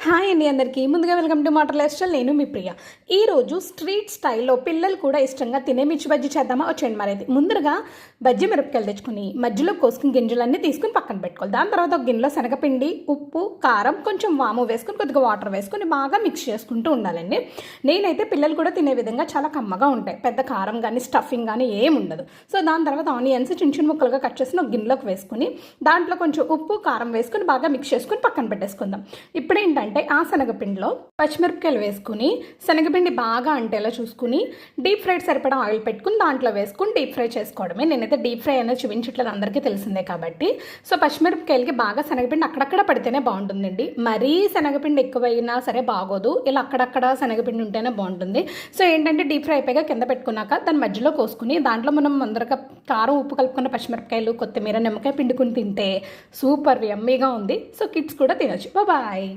Hi అండి అందరికీ ముందుగా welcome to matter life style. నేను మీ ప్రియ. ఈరోజు స్ట్రీట్ స్టైల్లో పిల్లలు కూడా ఇష్టంగా తినే మిర్చి బజ్జీ చేద్దామా వచ్చేయండి. మరైతే ముందుగా బజ్జీ మిరపకాయలు తెచ్చుకుని మధ్యలో కోసుకుని గింజలన్నీ తీసుకుని పక్కన పెట్టుకోవాలి. దాని తర్వాత ఒక గిన్నెలో శనగపిండి, ఉప్పు, కారం, కొంచెం వాము వేసుకుని కొద్దిగా వాటర్ వేసుకుని బాగా మిక్స్ చేసుకుంటూ ఉండాలండి. నేనైతే పిల్లలు కూడా తినే విధంగా చాలా కమ్మగా ఉంటాయి, పెద్ద కారం కానీ స్టఫింగ్ కానీ ఏమి ఉండదు. సో దాని తర్వాత ఆనియన్స్ చిన్న చిన్న ముక్కలుగా కట్ చేసి ఒక గిన్నెలోకి వేసుకుని దాంట్లో కొంచెం ఉప్పు, కారం వేసుకుని బాగా మిక్స్ చేసుకుని పక్కన పెట్టేసుకుందాం. ఇప్పుడేంటంటే ఆ శనగపిండిలో పచ్చిమిరపకాయలు వేసుకుని శనగపిండి బాగా అంటేలా చూసుకుని డీప్ ఫ్రైడ్ సరిపడా ఆయిల్ పెట్టుకుని దాంట్లో వేసుకుని డీప్ ఫ్రై చేసుకోవడమే. నేనైతే డీప్ ఫ్రై అనేది చూపించట్లేదు, అందరికీ తెలిసిందే కాబట్టి. సో పచ్చిమిరపకాయలకి బాగా శనగపిండి అక్కడక్కడ పడితేనే బాగుంటుందండి. మరీ శనగపిండి ఎక్కువైనా సరే బాగోదు, ఇలా అక్కడక్కడ శనగపిండి ఉంటేనే బాగుంటుంది. సో ఏంటంటే డీప్ ఫ్రై అయిపోయాక కింద పెట్టుకున్నాక దాని మధ్యలో కోసుకుని దాంట్లో మనం ముందరగా కారం, ఉప్పు కలుపుకున్న పచ్చిమిరపకాయలు, కొత్తిమీర, నిమ్మకాయ పిండుకుని తింటే సూపర్ యమ్మీగా ఉంది. సో కిడ్స్ కూడా తినొచ్చు. బాయ్.